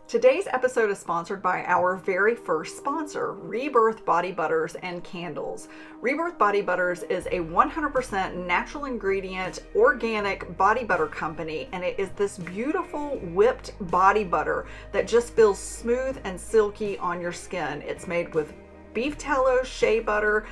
Today's episode is sponsored by our very first sponsor, Rebirth Body Butters and Candles. Rebirth Body Butters is a 100% natural ingredient, organic body butter company, and it is this beautiful whipped body butter that just feels smooth and silky on your skin. It's made with beef tallow, shea butter,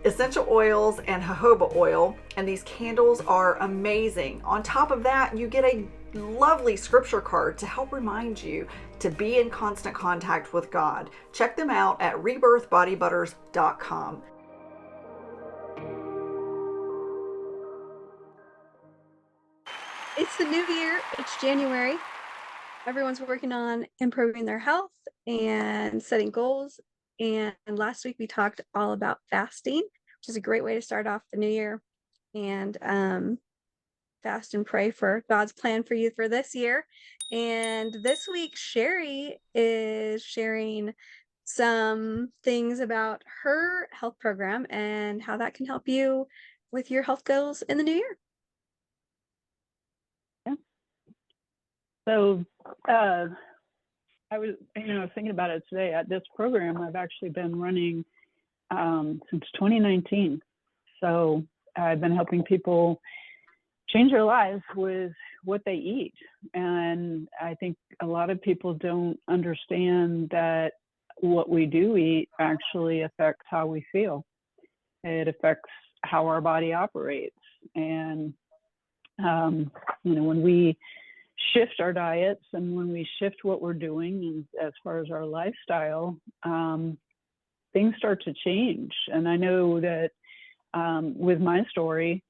essential oils, and jojoba oil, and these candles are amazing. On top of that, you get a lovely scripture card to help remind you to be in constant contact with God. Check them out at rebirthbodybutters.com. It's the new year. It's January. Everyone's working on improving their health and setting goals. And last week we talked all about fasting, which is a great way to start off the new year, and fast and pray for God's plan for you for this year. And this week, Sherry is sharing some things about her health program and how that can help you with your health goals in the new year. So I was thinking about it today. At this program, I've actually been running since 2019. So I've been helping people change their lives with what they eat. And I think a lot of people don't understand that what we do eat actually affects how we feel. It affects how our body operates. And, when we shift our diets and when we shift what we're doing and as far as our lifestyle, things start to change. And I know that with my story,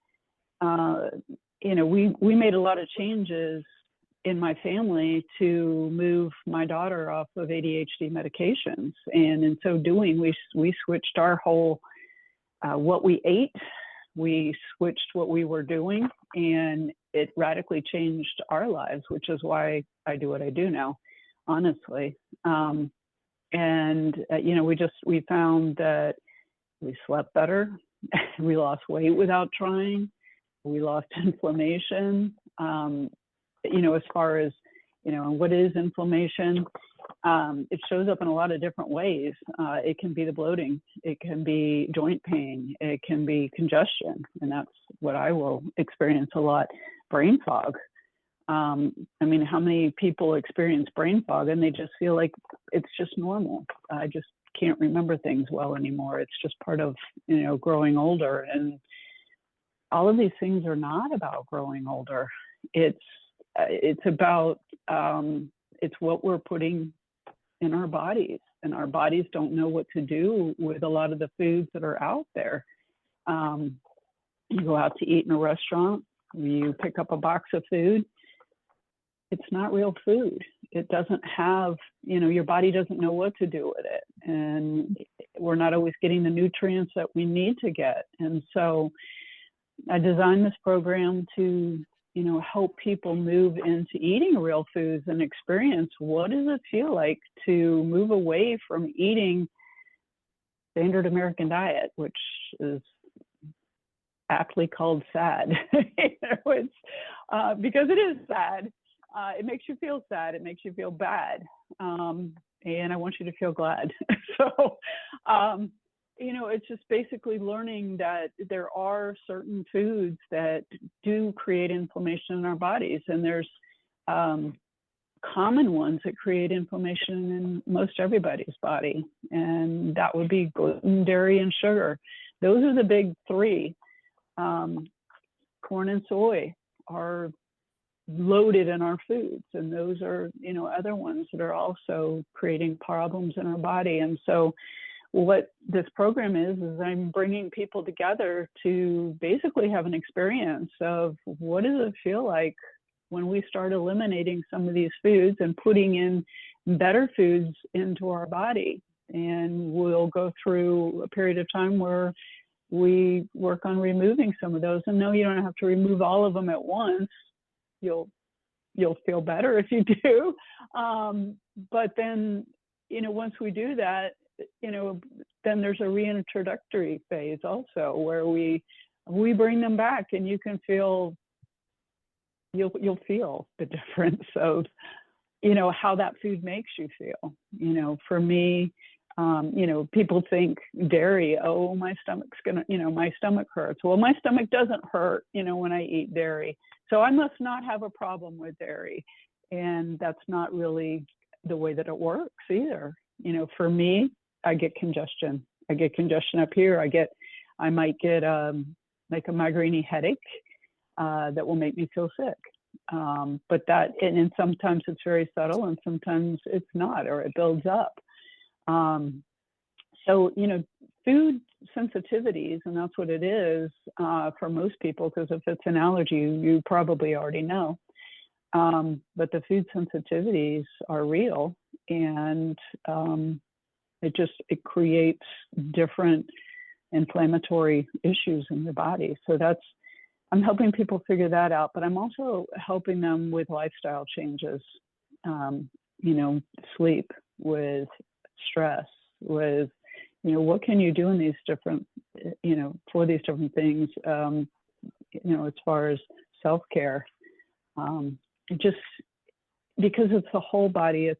we made a lot of changes in my family to move my daughter off of ADHD medications. And in so doing, we switched our whole, what we ate, we switched what we were doing, and it radically changed our lives, which is why I do what I do now, honestly. We found that we slept better, we lost weight without trying, we lost inflammation. As far as, what is inflammation? It shows up in a lot of different ways. It can be the bloating, it can be joint pain, it can be congestion, and that's what I will experience a lot. Brain fog. How many people experience brain fog and they just feel like it's just normal? I just can't remember things well anymore. It's just part of, growing older. And all of these things are not about growing older. It's about, it's what we're putting in our bodies, and our bodies don't know what to do with a lot of the foods that are out there. You go out to eat in a restaurant, you pick up a box of food, it's not real food. It doesn't have, your body doesn't know what to do with it. And we're not always getting the nutrients that we need to get. And so I designed this program to, help people move into eating real foods and experience what does it feel like to move away from eating standard American diet, which is aptly called sad. It's because it is sad. It makes you feel sad. It makes you feel bad. And I want you to feel glad. So, it's just basically learning that there are certain foods that do create inflammation in our bodies. And there's common ones that create inflammation in most everybody's body. And that would be gluten, dairy, and sugar. Those are the big three. Corn and soy are loaded in our foods, and those are other ones that are also creating problems in our body. And so what this program is I'm bringing people together to basically have an experience of what does it feel like when we start eliminating some of these foods and putting in better foods into our body. And we'll go through a period of time where we work on removing some of those. And no, you don't have to remove all of them at once. You'll feel better if you do. But then, once we do that, then there's a reintroductory phase also where we bring them back, and you can feel, you'll feel the difference of you know, how that food makes you feel. You know, for me, you know, people think dairy, oh, my stomach's gonna, you know, my stomach hurts. Well, my stomach doesn't hurt, you know, when I eat dairy. So I must not have a problem with dairy. And that's not really the way that it works either. You know, for me, I get congestion. I get congestion up here. I might get like a migraine headache that will make me feel sick. But that, and sometimes it's very subtle and sometimes it's not, or it builds up. So, you know, food sensitivities, and that's what it is for most people, because if it's an allergy, you probably already know. But the food sensitivities are real, and it creates different inflammatory issues in your body. So I'm helping people figure that out, but I'm also helping them with lifestyle changes, you know, sleep, with stress, with, you know, what can you do in these different, you know, for these different things, you know, as far as self-care, just because it's the whole body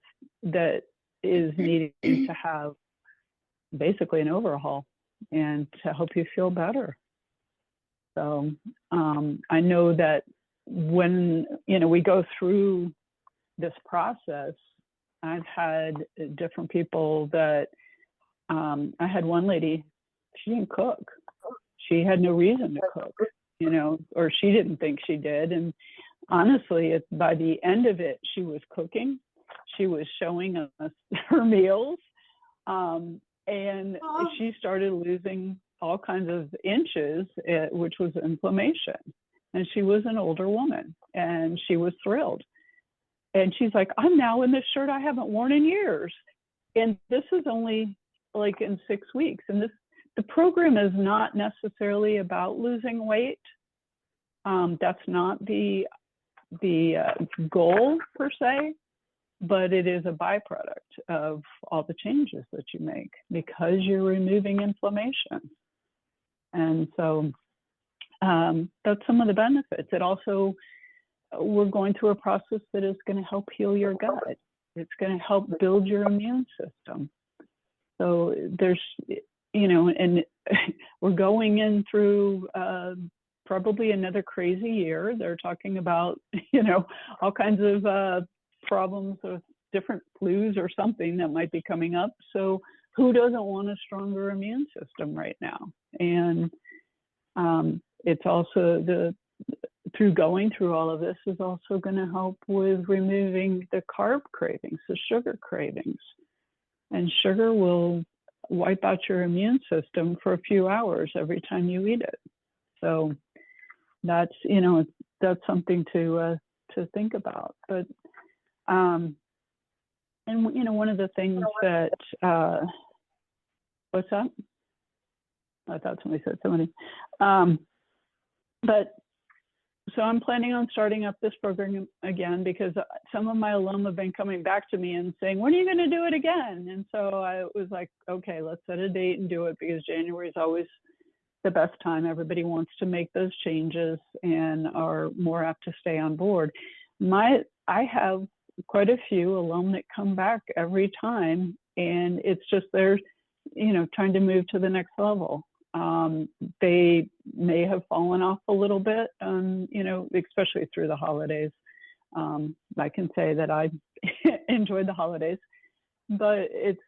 that is needing to have basically an overhaul and to help you feel better. So I know that when, you know, we go through this process, I've had different people that, I had one lady, she didn't cook. She had no reason to cook, you know, or she didn't think she did. And honestly, by the end of it, she was cooking. She was showing us her meals. And she started losing all kinds of inches, which was inflammation. And she was an older woman, and she was thrilled. And she's like, I'm now in this shirt I haven't worn in years. And this is only like in 6 weeks. And the program is not necessarily about losing weight. That's not the goal per se, but it is a byproduct of all the changes that you make because you're removing inflammation. And so that's some of the benefits. It also, we're going through a process that is going to help heal your gut. It's going to help build your immune system. So there's, you know, and we're going in through probably another crazy year. They're talking about, you know, all kinds of problems with different flus or something that might be coming up. So who doesn't want a stronger immune system right now? And it's also through going through all of this is also going to help with removing the carb cravings, the sugar cravings. And sugar will wipe out your immune system for a few hours every time you eat it. So that's, you know, that's something to think about. But and you know, one of the things that what's that? I thought somebody said somebody. But so I'm planning on starting up this program again because some of my alum have been coming back to me and saying, when are you going to do it again? And so I was like, okay, let's set a date and do it, because January is always the best time. Everybody wants to make those changes and are more apt to stay on board. I have quite a few alum that come back every time, and it's just they're, you know, trying to move to the next level. They may have fallen off a little bit, you know, especially through the holidays. I can say that I enjoyed the holidays, but it's,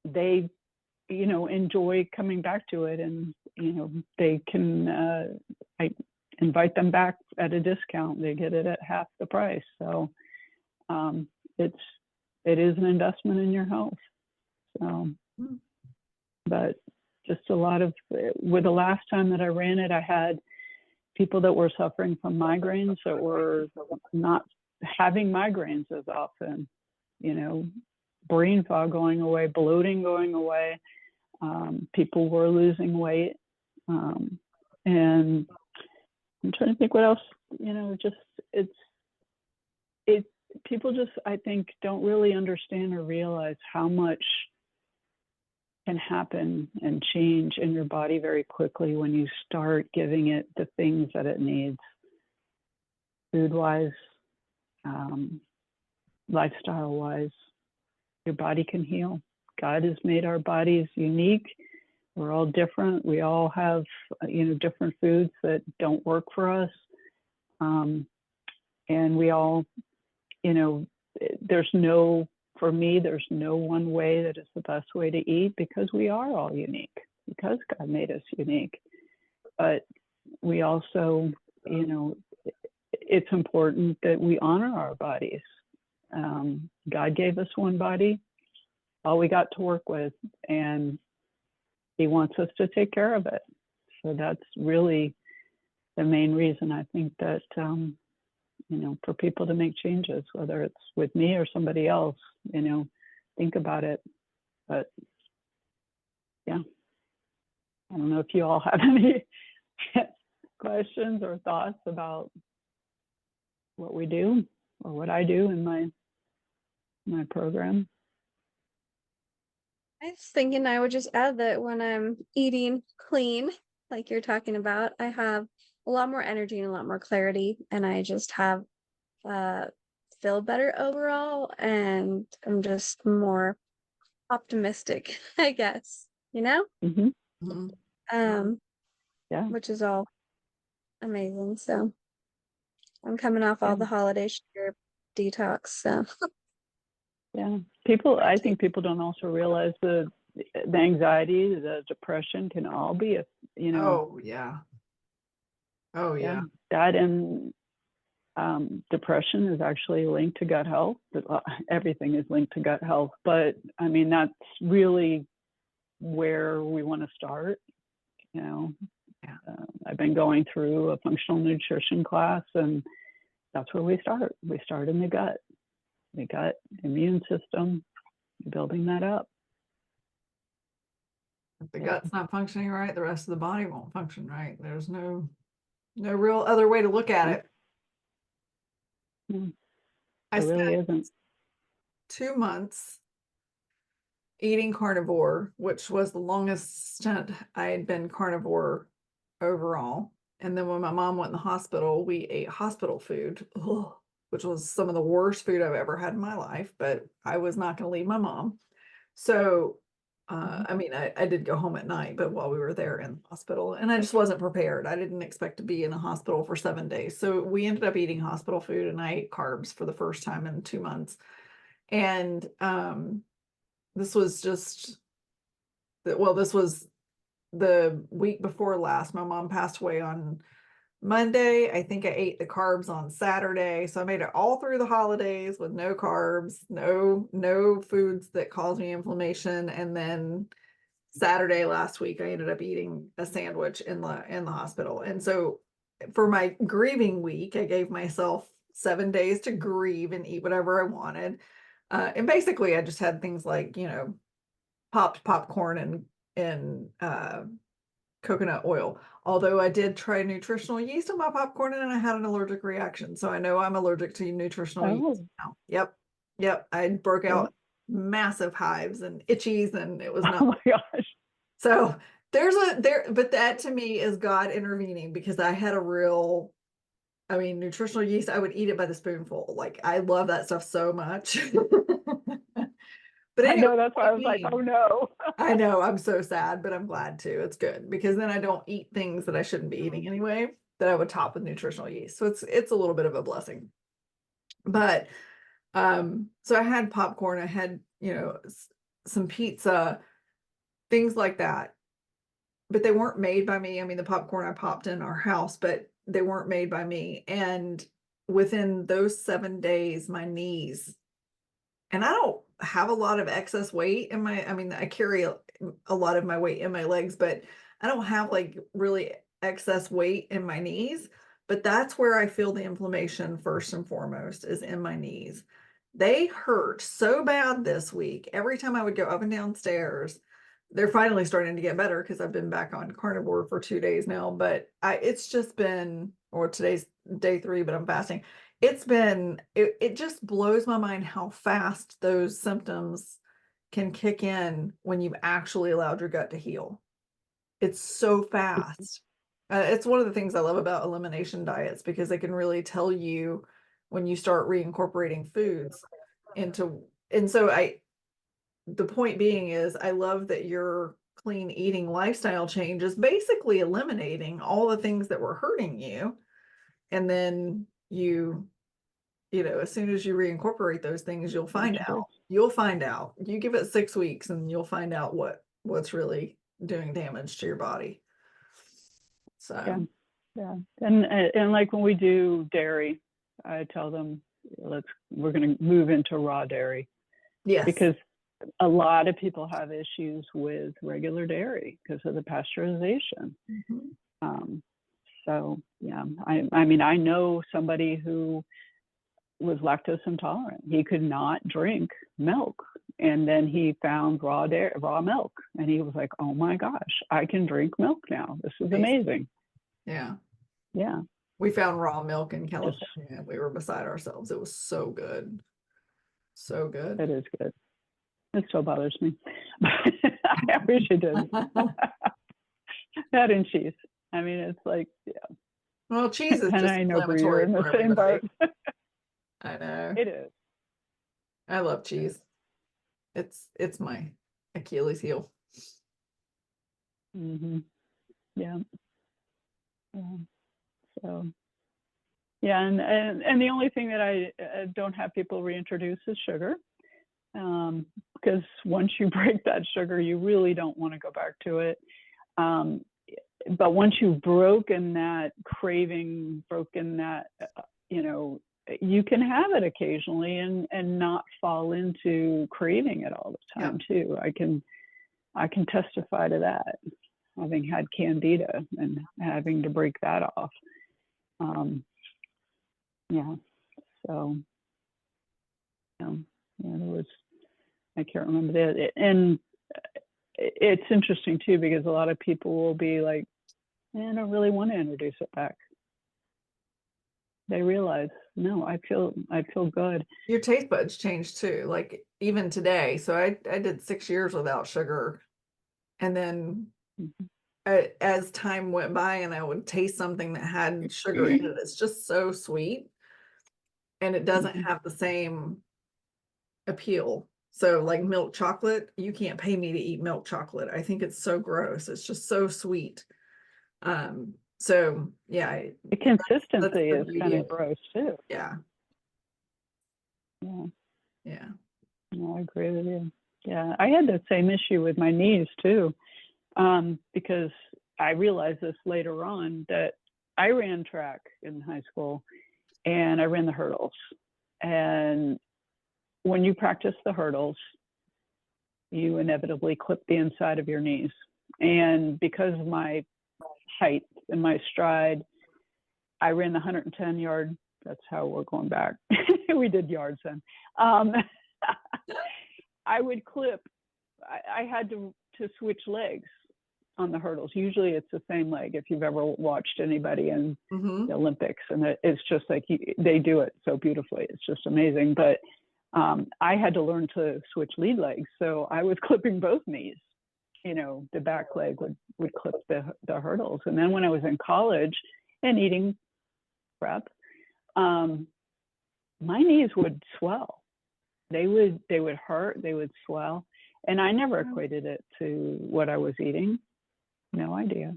they, you know, enjoy coming back to it, and, you know, they can, I invite them back at a discount. They get it at half the price. So it is an investment in your health. So, but just a lot of, with the last time that I ran it, I had people that were suffering from migraines that were not having migraines as often, you know, brain fog going away, bloating going away. People were losing weight. And I'm trying to think what else, you know, just people just, I think, don't really understand or realize how much can happen and change in your body very quickly when you start giving it the things that it needs, food-wise, lifestyle wise, your body can heal. God has made our bodies unique. We're all different. We all have, different foods that don't work for us. And we all, for me, there's no one way that is the best way to eat, because we are all unique, because God made us unique. But we also, it's important that we honor our bodies. God gave us one body, all we got to work with, and He wants us to take care of it. So that's really the main reason I think that, for people to make changes, whether it's with me or somebody else, think about it. But yeah, I don't know if you all have any questions or thoughts about what we do or what I do in my program. I was thinking I would just add that when I'm eating clean, like you're talking about, I have a lot more energy and a lot more clarity, and I just have feel better overall, and I'm just more optimistic, I guess, Mm-hmm. Mm-hmm. Yeah. Which is all amazing. So I'm coming off all the holiday sugar detox, so yeah, I think people don't also realize the anxiety, the depression can all be Oh yeah. Oh yeah. That and depression is actually linked to gut health. Everything is linked to gut health, but I mean, that's really where we want to start. I've been going through a functional nutrition class, and that's where we start. We start in the gut immune system, building that up. If the gut's not functioning right, the rest of the body won't function right. There's no real other way to look at it. It really isn't. 2 months eating carnivore, which was the longest stint I had been carnivore overall. And then when my mom went in the hospital, we ate hospital food, which was some of the worst food I've ever had in my life, but I was not going to leave my mom. So, I did go home at night, but while we were there in the hospital, and I just wasn't prepared. I didn't expect to be in a hospital for 7 days. So we ended up eating hospital food, and I ate carbs for the first time in 2 months. And this was the week before last. My mom passed away on Monday. I think I ate the carbs on Saturday. So I made it all through the holidays with no carbs, no foods that cause me inflammation. And then Saturday last week, I ended up eating a sandwich in the hospital. And so for my grieving week, I gave myself 7 days to grieve and eat whatever I wanted. And basically I just had things like, popped popcorn and coconut oil. Although I did try nutritional yeast on my popcorn and I had an allergic reaction. So I know I'm allergic to nutritional yeast now. Yep. I broke out massive hives and itchies, and it was not. Oh my gosh. So but that to me is God intervening, because I had nutritional yeast, I would eat it by the spoonful. Like, I love that stuff so much. But anyway, I know, that's why I was like, oh no. I know, I'm so sad, but I'm glad too. It's good, because then I don't eat things that I shouldn't be eating anyway, that I would top with nutritional yeast. So it's a little bit of a blessing. But so I had popcorn, I had, some pizza, things like that. But they weren't made by me. I mean, the popcorn I popped in our house, but they weren't made by me. And within those 7 days, my knees, and I don't have a lot of excess weight in I carry a lot of my weight in my legs, but I don't have like really excess weight in my knees. But that's where I feel the inflammation first and foremost, is in my knees. They hurt so bad this week. Every time I would go up and down stairs, they're finally starting to get better because I've been back on carnivore for 2 days now. But it's just been, or today's day 3, but I'm fasting. It just blows my mind how fast those symptoms can kick in when you've actually allowed your gut to heal. It's so fast. It's one of the things I love about elimination diets, because they can really tell you when you start reincorporating foods into, and so the point being is I love that your clean eating lifestyle change is basically eliminating all the things that were hurting you. And then as soon as you reincorporate those things, you'll find out. You'll find out. You give it 6 weeks and you'll find out what's really doing damage to your body. So yeah. And like when we do dairy, I tell them we're going to move into raw dairy. Yes. Because a lot of people have issues with regular dairy because of the pasteurization. So yeah, I mean, I know somebody who was lactose intolerant. He could not drink milk, and then he found raw milk, and he was like, "Oh my gosh, I can drink milk now. This is amazing." Yeah. Yeah. We found raw milk in California and we were beside ourselves. It was so good. So good. It is good. It still bothers me. I wish it didn't. That and cheese. I mean, it's like, yeah. Well, cheese is just I know inflammatory in the for same everybody. boat. I know. It is. I love cheese. It's my Achilles heel. Mm-hmm. Yeah. So, yeah, and the only thing that I don't have people reintroduce is sugar, because once you break that sugar, you really don't want to go back to it. But once you've broken that craving, you can have it occasionally and not fall into craving it all the time too. I can testify to that, having had candida and having to break that off. So there was, I can't remember that. And it's interesting too, because a lot of people will be like, I don't really want to introduce it back. They realize, no, I feel good. Your taste buds change too. Like even today. So I did 6 years without sugar. And then as time went by and I would taste something that had sugar in it, it's just so sweet. And it doesn't have the same appeal. So like milk chocolate, you can't pay me to eat milk chocolate. I think it's so gross. It's just so sweet. So yeah. The consistency that's is kind of gross too. Yeah. Yeah. No, I agree with you. Yeah. I had the same issue with my knees too. Because I realized this later on, that I ran track in high school and I ran the hurdles. And when you practice the hurdles, you inevitably clip the inside of your knees. And because of my height and my stride, I ran the 110 yard. That's how we're going back. We did yards then. I would clip. I had to switch legs on the hurdles. Usually it's the same leg, if you've ever watched anybody in the Olympics, and it's just like they do it so beautifully. It's just amazing. But I had to learn to switch lead legs, so I was clipping both knees. The back leg would clip the hurdles. And then when I was in college and eating prep, my knees would swell. They would hurt. They would swell. And I never equated it to what I was eating. No idea.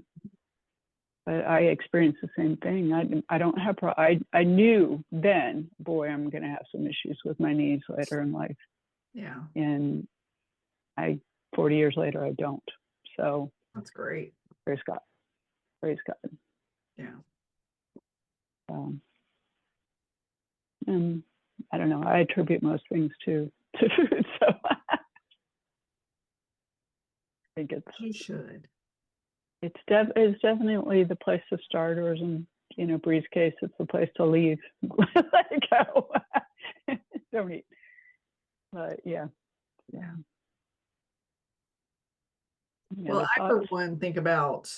But I experienced the same thing. I don't have, I knew then, boy, I'm going to have some issues with my knees later in life. Yeah. And 40 years later, I don't. So that's great. Praise God. Praise God. Yeah. And I don't know, I attribute most things to food. So I think you should. It's definitely the place to start, or in Bree's case, it's the place to leave. Let it go. Don't eat. But yeah. Well, I for one think about,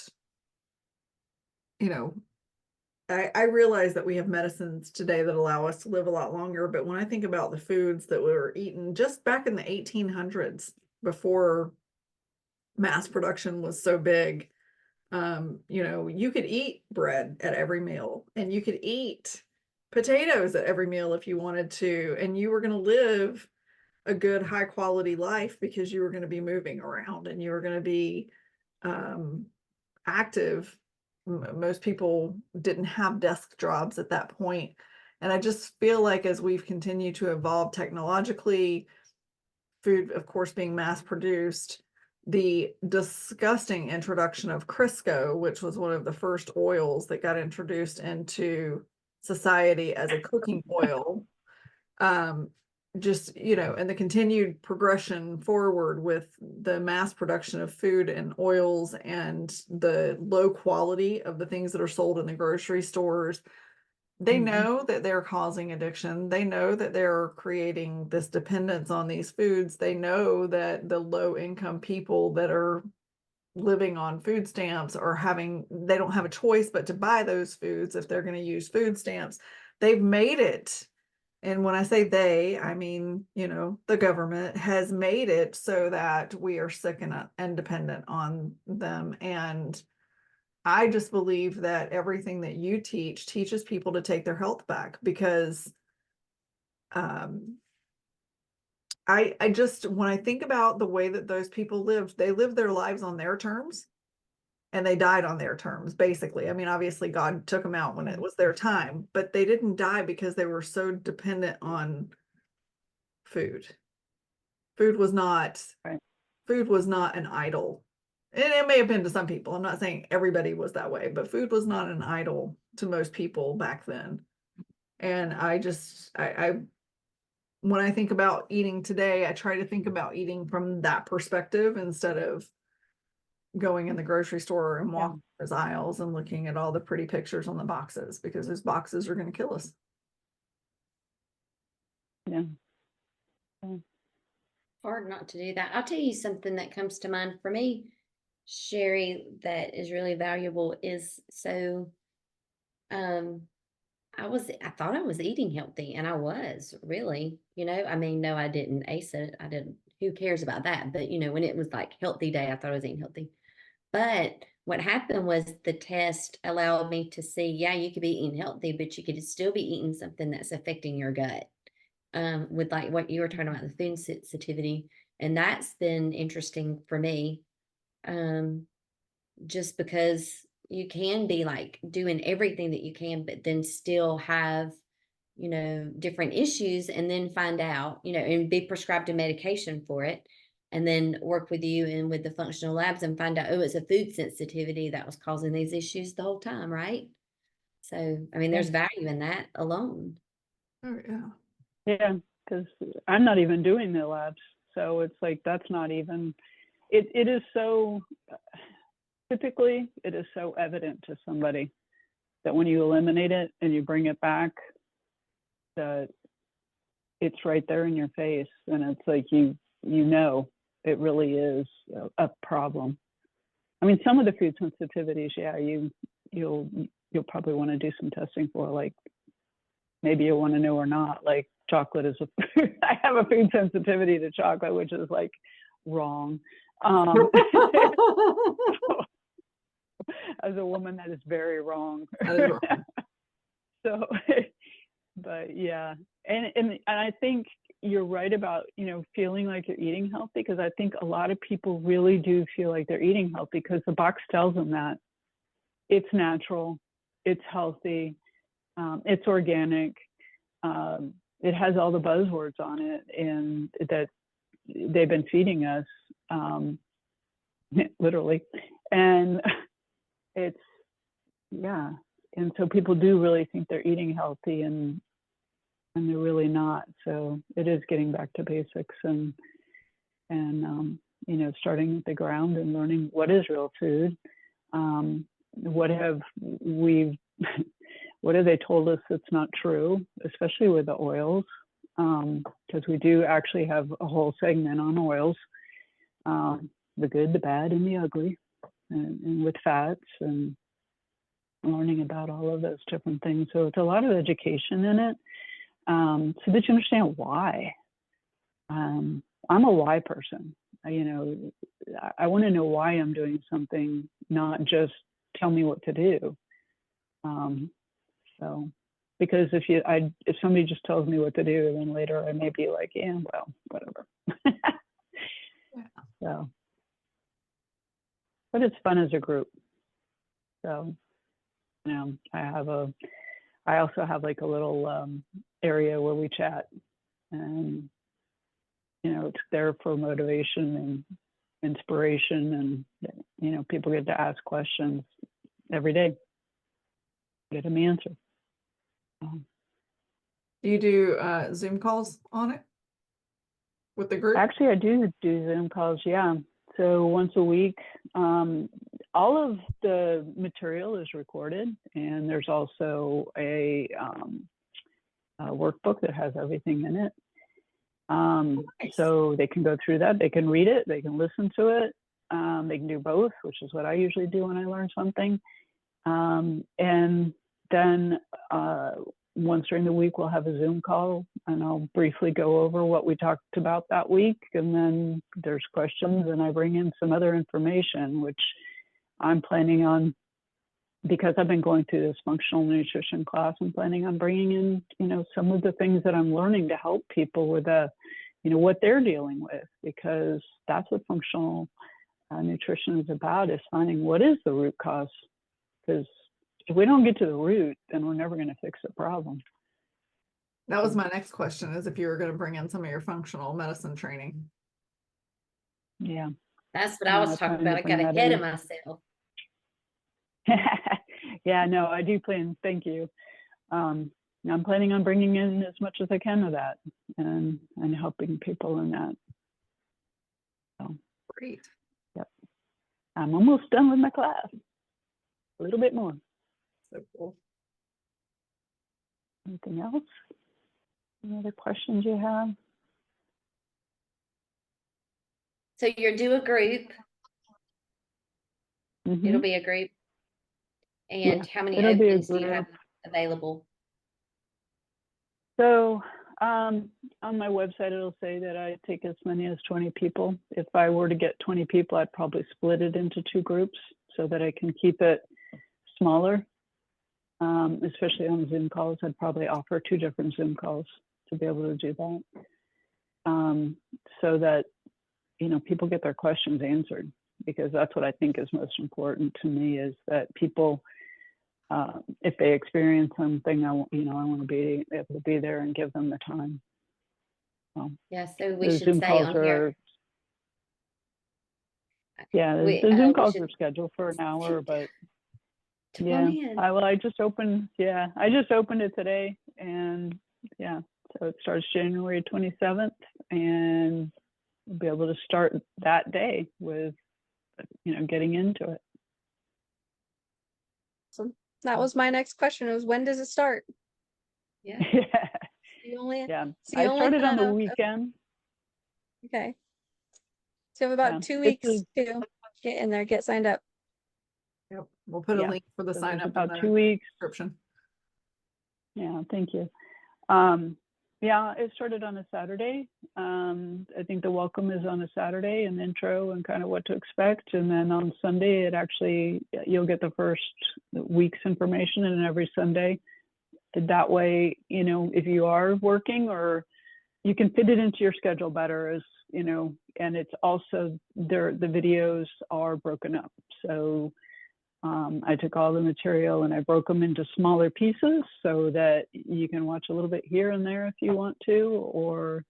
I realize that we have medicines today that allow us to live a lot longer, but when I think about the foods that were eaten just back in the 1800s, before mass production was so big, you could eat bread at every meal, and you could eat potatoes at every meal if you wanted to, and you were going to live a good high quality life because you were going to be moving around and you were going to be um, active. Most people didn't have desk jobs at that point. And I just feel like as we've continued to evolve technologically, food, of course, being mass produced, the disgusting introduction of Crisco, which was one of the first oils that got introduced into society as a cooking oil, just, and the continued progression forward with the mass production of food and oils and the low quality of the things that are sold in the grocery stores. They know that they're causing addiction. They know that they're creating this dependence on these foods. They know that the low income people that are living on food stamps they don't have a choice but to buy those foods if they're going to use food stamps. They've made it. And when I say they, I mean, the government has made it so that we are sick and dependent on them. And I just believe that everything that you teach teaches people to take their health back because I just, when I think about the way that those people lived, they lived their lives on their terms and they died on their terms, basically. I mean, obviously God took them out when it was their time, but they didn't die because they were so dependent on food. Food was not, Right. food was not an idol. And it may have been to some people. I'm not saying everybody was that way, but food was not an idol to most people back then. And I when I think about eating today, I try to think about eating from that perspective instead of going in the grocery store and walking those aisles and looking at all the pretty pictures on the boxes, because those boxes are going to kill us. Yeah. Hard not to do that. I'll tell you something that comes to mind for me, Sherry, that is really valuable is I thought I was eating healthy, and I was really, I mean, no, I didn't ace it. I didn't, who cares about that? But when it was like healthy day, I thought I was eating healthy. But what happened was the test allowed me to see, yeah, you could be eating healthy, but you could still be eating something that's affecting your gut. With like what you were talking about, the food sensitivity. And that's been interesting for me. Just because you can be like doing everything that you can, but then still have, different issues, and then find out, and be prescribed a medication for it, and then work with you and with the functional labs and find out, oh, it's a food sensitivity that was causing these issues the whole time, right? So, I mean, there's value in that alone. Oh, yeah. Yeah, because I'm not even doing the labs. So it's like, that's not even, it is so, typically, it is so evident to somebody that when you eliminate it and you bring it back, that it's right there in your face. And it's like, it really is a problem. I mean, some of the food sensitivities, yeah, you'll probably want to do some testing for, like, maybe you want to know or not, like chocolate is I have a food sensitivity to chocolate, which is like wrong. As a woman, that is very wrong. That is wrong. So, but yeah. And I think you're right about, feeling like you're eating healthy, because I think a lot of people really do feel like they're eating healthy because the box tells them that it's natural, it's healthy, it's organic. It has all the buzzwords on it, and that they've been feeding us, literally. And it's, yeah. And so people do really think they're eating healthy, and they're really not. So it is getting back to basics and starting at the ground and learning what is real food. What have they told us that's not true, especially with the oils, because we do actually have a whole segment on oils, the good, the bad, and the ugly, and with fats, and learning about all of those different things. So it's a lot of education in it, so that you understand why. I'm a why person. I want to know why I'm doing something, not just tell me what to do. So because if somebody just tells me what to do, then later I may be like, yeah, well, whatever. Yeah. So, but it's fun as a group. So, I also have like a little area where we chat, and it's there for motivation and inspiration, and people get to ask questions every day, get them answered. Do you do Zoom calls on it with the group? Actually, I do Zoom calls, yeah. So once a week, all of the material is recorded, and there's also a workbook that has everything in it. Nice. So they can go through that, they can read it, they can listen to it, they can do both, which is what I usually do when I learn something. And then once during the week, we'll have a Zoom call, and I'll briefly go over what we talked about that week. And then there's questions, and I bring in some other information, which I'm planning on, because I've been going through this functional nutrition class. I'm planning on bringing in, some of the things that I'm learning to help people with what they're dealing with, because that's what functional nutrition is about, is finding what is the root cause. Because if we don't get to the root, then we're never going to fix the problem. That was my next question, is if you were going to bring in some of your functional medicine training. Yeah. That's what I was talking about. I got ahead of myself. Yeah, no, I do plan. Thank you. I'm planning on bringing in as much as I can of that, and helping people in that. So, Great. yep. I'm almost done with my class. A little bit more. So cool. Anything else? Any other questions you have? So you're do a group. Mm-hmm. It'll be a group. And how many it'll be a openings do you have group. available? So on my website, it'll say that I take as many as 20 people. If I were to get 20 people, I'd probably split it into 2 groups so that I can keep it smaller. Especially on Zoom calls, I'd probably offer 2 different Zoom calls to be able to do that. So that, people get their questions answered, because that's what I think is most important to me, is that people, if they experience something, I want to be able to be there and give them the time. Yeah, so we the should Zoom say calls on here. the Zoom calls are scheduled for an hour, but yeah, I just opened it today, and yeah, so it starts January 27th, and we'll be able to start that day with, getting into it. So that was my next question, was when does it start? Yeah. I started on the weekend. Okay. So you have about 2 weeks to get in there, get signed up. Yep. We'll put a link for the sign up about 2 weeks. Description. Yeah, thank you. Yeah, it started on a Saturday. I think the welcome is on a Saturday, an intro and kind of what to expect. And then on Sunday, you'll get the first week's information, and every Sunday. That way, if you are working, or you can fit it into your schedule better, and it's also the videos are broken up. So I took all the material and I broke them into smaller pieces so that you can watch a little bit here and there if you want to, or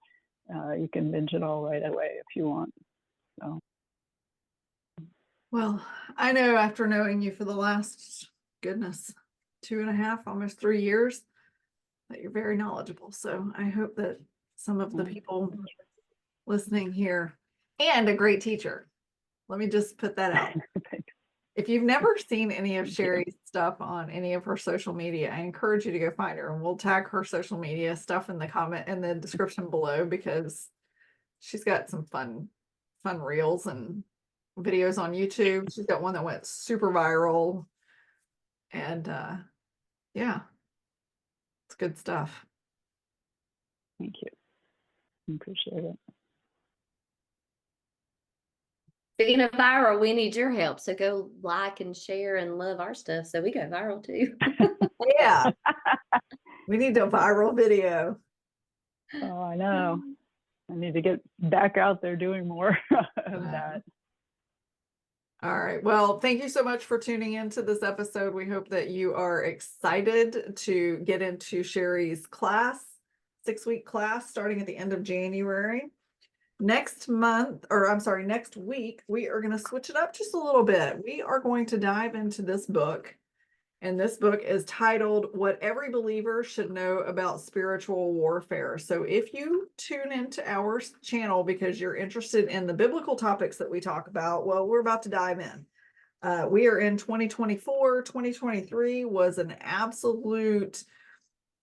you can binge it all right away if you want. So. Well, I know after knowing you for the last, 2.5, almost 3 years, that you're very knowledgeable. So I hope that some of the people listening here, and a great teacher. Let me just put that out. If you've never seen any of Sherry's stuff on any of her social media, I encourage you to go find her, and we'll tag her social media stuff in the description below, because she's got some fun reels and videos on YouTube. She's got one that went super viral, and yeah, it's good stuff. Thank you. I appreciate it. Speaking of viral, we need your help. So go like and share and love our stuff so we go viral too. Yeah. We need a viral video. Oh, I know. I need to get back out there doing more of that. All right. Well, thank you so much for tuning into this episode. We hope that you are excited to get into Sherry's class, 6-week class starting at the end of January. Next week, we are going to switch it up just a little bit. We are going to dive into this book. And this book is titled What Every Believer Should Know About Spiritual Warfare. So if you tune into our channel because you're interested in the biblical topics that we talk about, well, we're about to dive in. We are in 2024. 2023 was an absolute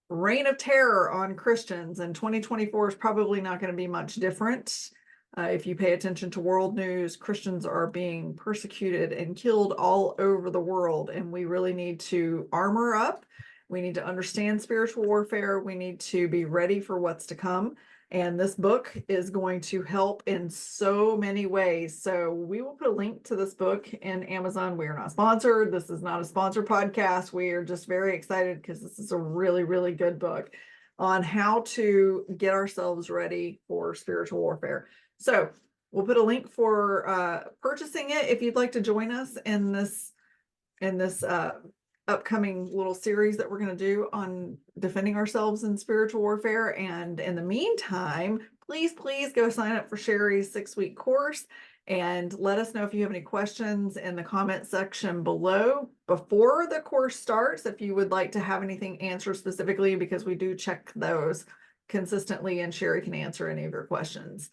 reign of terror on Christians, and 2024 is probably not going to be much different. If you pay attention to world news, Christians are being persecuted and killed all over the world, and we really need to armor up. We need to understand spiritual warfare. We need to be ready for what's to come. And this book is going to help in so many ways. So we will put a link to this book in Amazon. We are not sponsored. This is not a sponsored podcast. We are just very excited because this is a really, really good book on how to get ourselves ready for spiritual warfare. So we'll put a link for purchasing it if you'd like to join us in this upcoming little series that we're going to do on defending ourselves in spiritual warfare. And in the meantime, please go sign up for Sherry's 6-week course and let us know if you have any questions in the comment section below before the course starts, if you would like to have anything answered specifically, because we do check those consistently and Sherry can answer any of your questions.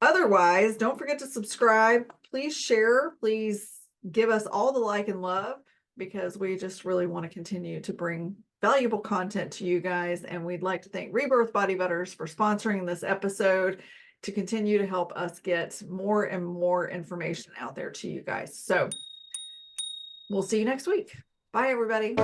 Otherwise, don't forget to subscribe. Please share. Please give us all the like and love, because we just really want to continue to bring valuable content to you guys. And we'd like to thank Rebirth Body Butters for sponsoring this episode to continue to help us get more and more information out there to you guys. So we'll see you next week. Bye, everybody.